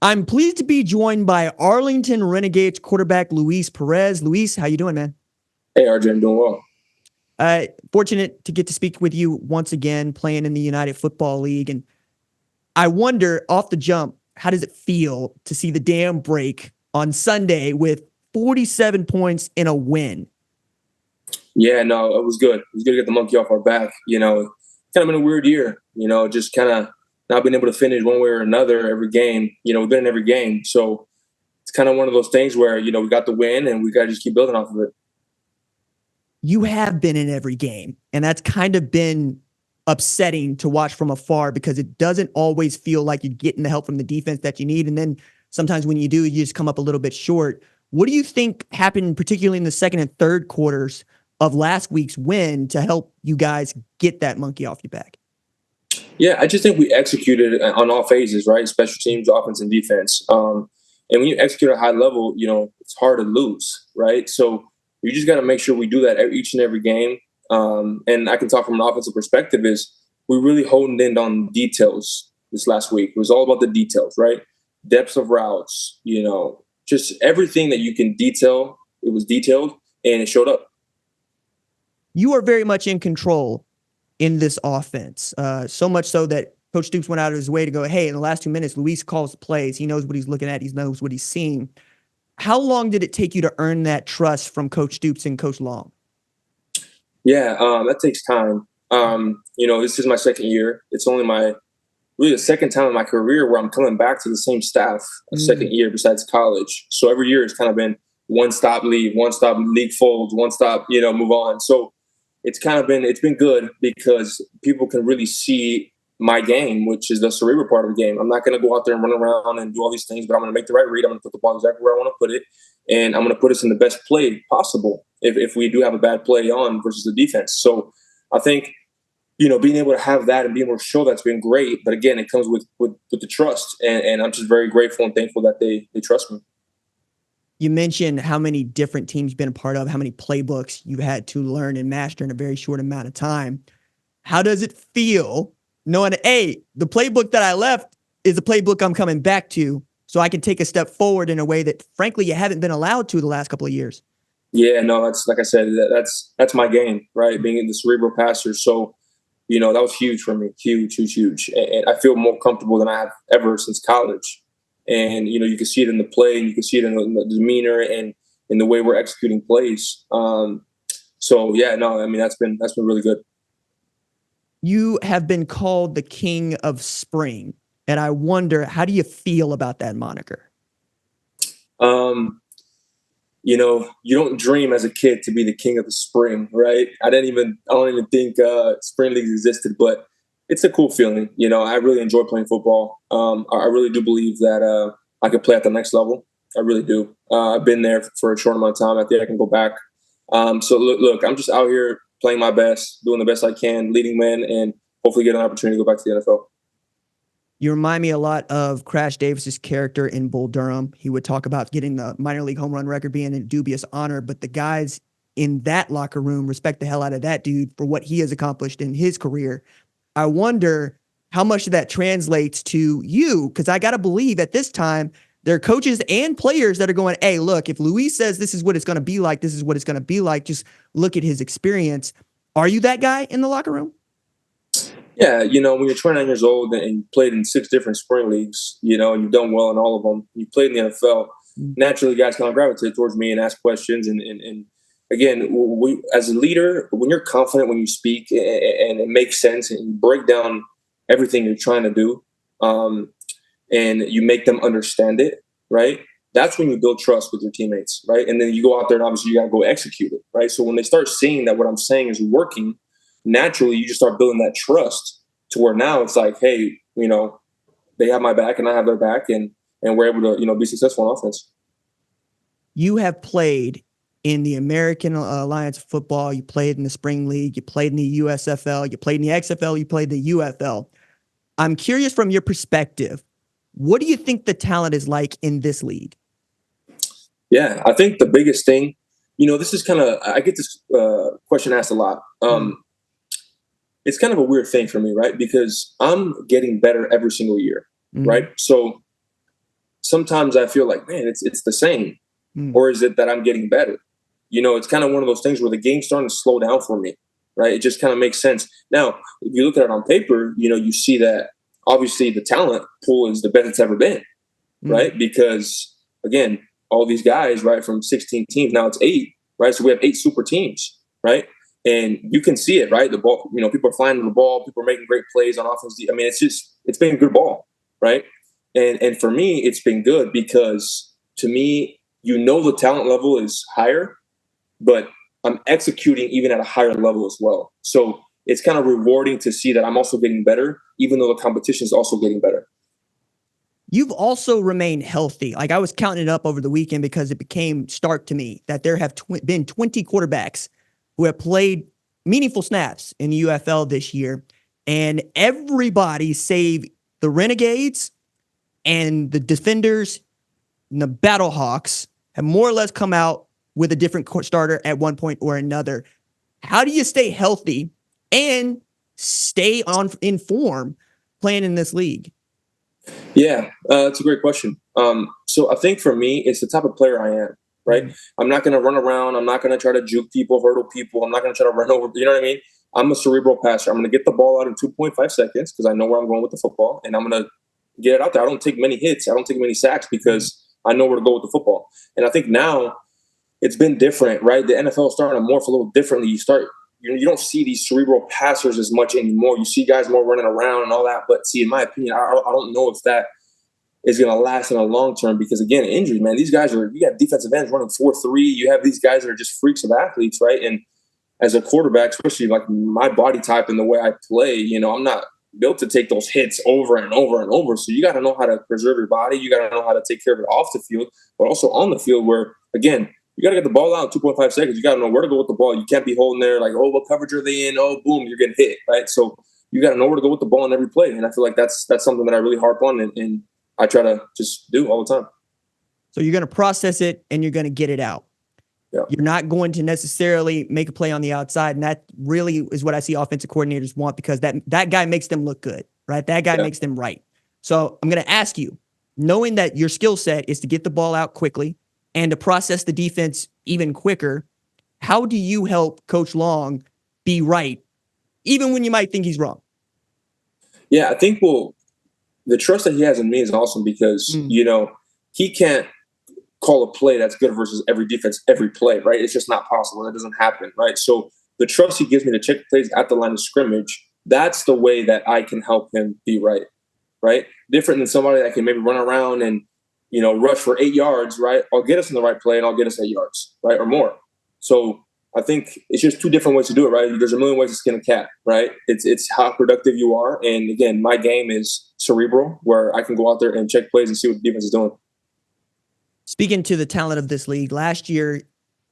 I'm pleased to be joined by Arlington Renegades quarterback Luis Perez. Luis, how you doing, man? Hey, RJ, I'm doing well. Fortunate to get to speak with you once again, playing in the United Football League. And I wonder, off the jump, how does it feel to see the dam break on Sunday with 47 points in a win? Yeah, no, it was good. It was good to get the monkey off our back. Kind of been a weird year, just kind of not being able to finish one way or another every game. We've been in every game. So it's kind of one of those things where, we got the win and we got to just keep building off of it. You have been in every game, and that's kind of been upsetting to watch from afar because it doesn't always feel like you're getting the help from the defense that you need. And then sometimes when you do, you just come up a little bit short. What do you think happened, particularly in the second and third quarters of last week's win, to help you guys get that monkey off your back? Yeah, I just think we executed on all phases, right? Special teams, offense, and defense. And when you execute at a high level, it's hard to lose, right? So you just got to make sure we do that each and every game. And I can talk from an offensive perspective is we really honed in on details this last week. It was all about the details, right? Depths of routes, just everything that you can detail. It was detailed and it showed up. You are very much in control in this offense, so much so that Coach Stoops went out of his way to go, hey, in the last 2 minutes, Luis calls the plays. He knows what he's looking at. He knows what he's seeing. How long did it take you to earn that trust from Coach Stoops and Coach Long? Yeah, that takes time. This is my second year. It's only really the second time in my career where I'm coming back to the same staff a second year besides college. So every year it's kind of been one stop leave, one stop league folds, one stop, move on. So it's been good because people can really see my game, which is the cerebral part of the game. I'm not going to go out there and run around and do all these things, but I'm going to make the right read. I'm going to put the ball exactly where I want to put it, and I'm going to put us in the best play possible if we do have a bad play on versus the defense. So I think, being able to have that and being able to show that's been great. But again, it comes with the trust, and I'm just very grateful and thankful that they trust me. You mentioned how many different teams you've been a part of, how many playbooks you've had to learn and master in a very short amount of time. How does it feel knowing, hey, the playbook that I left is the playbook I'm coming back to, so I can take a step forward in a way that, frankly, you haven't been allowed to the last couple of years? Yeah, no, that's like I said, that's my game, right? Being in the cerebral passer. So, that was huge for me, huge, huge, huge. And I feel more comfortable than I have ever since college. And, you can see it in the play, and you can see it in the demeanor and in the way we're executing plays. So yeah, no, I mean, that's been really good. You have been called the king of spring, and I wonder, how do you feel about that moniker? You don't dream as a kid to be the king of the spring, right? I don't even think spring leagues existed, but it's a cool feeling. I really enjoy playing football. I really do believe that I could play at the next level. I really do. I've been there for a short amount of time. I think I can go back. So look, I'm just out here playing my best, doing the best I can, leading men, and hopefully get an opportunity to go back to the NFL. You remind me a lot of Crash Davis's character in Bull Durham. He would talk about getting the minor league home run record being a dubious honor, but the guys in that locker room respect the hell out of that dude for what he has accomplished in his career. I wonder how much of that translates to you, because I got to believe at this time there are coaches and players that are going, hey, look, if Luis says this is what it's going to be like, this is what it's going to be like. Just look at his experience. Are you that guy in the locker room? Yeah, when you're 29 years old and you played in 6 different spring leagues, and you've done well in all of them, you played in the NFL, naturally guys kind of gravitate towards me and ask questions. And again, we, as a leader, when you're confident when you speak and it makes sense and you break down everything you're trying to do, and you make them understand it, right? That's when you build trust with your teammates, right? And then you go out there and obviously you got to go execute it, right? So when they start seeing that what I'm saying is working, naturally you just start building that trust to where now it's like, hey, they have my back and I have their back, and we're able to, be successful in offense. You have played in the American Alliance of Football. You played in the Spring League. You played in the USFL. You played in the XFL. You played the UFL. I'm curious from your perspective, what do you think the talent is like in this league? Yeah, I think the biggest thing, this is kind of, I get this question asked a lot. It's kind of a weird thing for me, right? Because I'm getting better every single year, right? So sometimes I feel like, man, it's the same. Mm. Or is it that I'm getting better? It's kind of one of those things where the game's starting to slow down for me, right? It just kind of makes sense. Now, if you look at it on paper, you see that obviously the talent pool is the best it's ever been, right? Because, again, all these guys, right, from 16 teams, now it's 8, right? So we have 8 super teams, right? And you can see it, right? The ball, people are flying the ball, people are making great plays on offense. I mean, it's been good ball, right? And for me, it's been good because, to me, the talent level is higher, but I'm executing even at a higher level as well. So it's kind of rewarding to see that I'm also getting better, even though the competition is also getting better. You've also remained healthy. Like, I was counting it up over the weekend because it became stark to me that there have been 20 quarterbacks who have played meaningful snaps in the UFL this year. And everybody save the Renegades and the Defenders and the Battlehawks have more or less come out with a different starter at one point or another. How do you stay healthy and stay in form playing in this league? Yeah, that's a great question. So I think for me, it's the type of player I am, right? Mm-hmm. I'm not going to run around. I'm not going to try to juke people, hurdle people. I'm not going to try to run over. You know what I mean? I'm a cerebral passer. I'm going to get the ball out in 2.5 seconds because I know where I'm going with the football, and I'm going to get it out there. I don't take many hits. I don't take many sacks because I know where to go with the football. And I think now it's been different, right? The NFL is starting to morph a little differently. You don't see these cerebral passers as much anymore. You see guys more running around and all that. But see, in my opinion, I don't know if that is going to last in the long term because, again, injuries, man. These guys you got defensive ends running 4.3. You have these guys that are just freaks of athletes, right? And as a quarterback, especially like my body type and the way I play, I'm not built to take those hits over and over and over. So you got to know how to preserve your body. You got to know how to take care of it off the field, but also on the field where, again, you got to get the ball out in 2.5 seconds. You got to know where to go with the ball. You can't be holding there like, oh, what coverage are they in? Oh, boom, you're getting hit, right? So you got to know where to go with the ball in every play. And I feel like that's something that I really harp on and I try to just do all the time. So you're going to process it and you're going to get it out. Yeah. You're not going to necessarily make a play on the outside. And that really is what I see offensive coordinators want because that guy makes them look good, right? That guy makes them right. So I'm going to ask you, knowing that your skill set is to get the ball out quickly and to process the defense even quicker, how do you help Coach Long be right, even when you might think he's wrong? Yeah, I think, the trust that he has in me is awesome because, he can't call a play that's good versus every defense, every play, right? It's just not possible. That doesn't happen, right? So the trust he gives me to check plays at the line of scrimmage, that's the way that I can help him be right? Different than somebody that can maybe run around and, rush for 8 yards, right? I'll get us in the right play and I'll get us 8 yards, right? Or more. So I think it's just 2 different ways to do it, right? There's a million ways to skin a cat, right? It's how productive you are. And again, my game is cerebral where I can go out there and check plays and see what the defense is doing. Speaking to the talent of this league, last year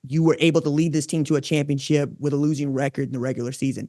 you were able to lead this team to a championship with a losing record in the regular season.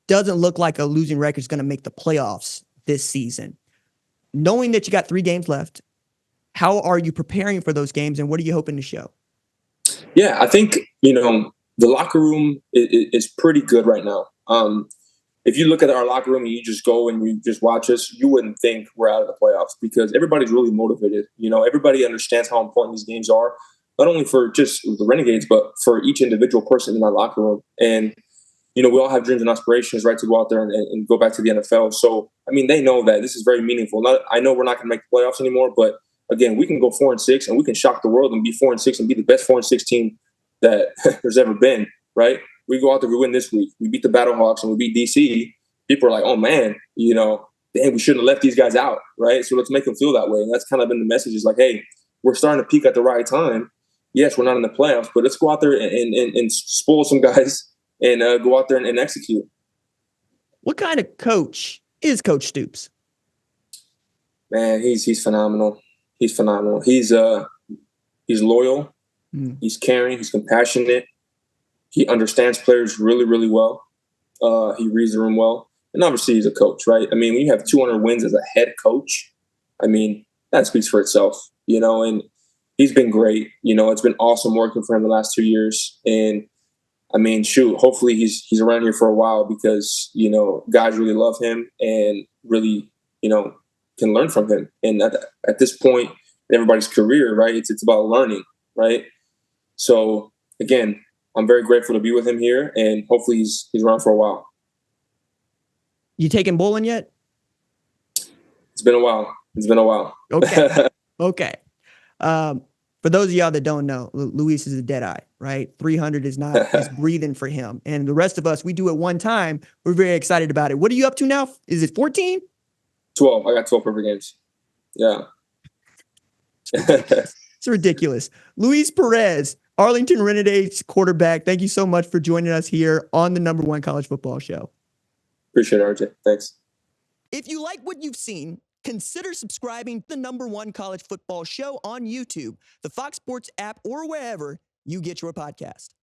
Doesn't look like a losing record is going to make the playoffs this season. Knowing that you got 3 games left, how are you preparing for those games and what are you hoping to show? Yeah, I think, the locker room is pretty good right now. If you look at our locker room and you just go and you just watch us, you wouldn't think we're out of the playoffs because everybody's really motivated. Everybody understands how important these games are, not only for just the Renegades, but for each individual person in that locker room. And, we all have dreams and aspirations, right, to go out there and go back to the NFL. So, I mean, they know that this is very meaningful. I know we're not going to make the playoffs anymore, but again, we can go 4-6 and we can shock the world and be 4-6 and be the best 4-6 team that there's ever been, right? We go out there, we win this week. We beat the Battlehawks and we beat DC. People are like, oh, man, damn, we shouldn't have left these guys out, right? So let's make them feel that way. And that's kind of been the message is like, hey, we're starting to peak at the right time. Yes, we're not in the playoffs, but let's go out there and spoil some guys and go out there and execute. What kind of coach is Coach Stoops? Man, he's phenomenal. He's phenomenal. He's loyal. He's caring. He's compassionate. He understands players really, really well. He reads the room well. And obviously he's a coach, right? I mean, when you have 200 wins as a head coach, I mean, that speaks for itself, and he's been great. It's been awesome working for him the last 2 years. And I mean, shoot, hopefully he's around here for a while because, guys really love him and really, can learn from him. And at this point, everybody's career, right? It's about learning, right? So again, I'm very grateful to be with him here, and hopefully he's around for a while. You taking bowling yet? It's been a while. Okay. Okay. For those of y'all that don't know, Luis is a dead eye, right? 300 is not just breathing for him. And the rest of us, we do it one time. We're very excited about it. What are you up to now? Is it 14? 12. I got 12 perfect games. Yeah. It's ridiculous. Luis Perez, Arlington Renegades quarterback. Thank you so much for joining us here on the #1 college football show. Appreciate it, RJ. Thanks. If you like what you've seen, consider subscribing to the #1 college football show on YouTube, the Fox Sports app, or wherever you get your podcast.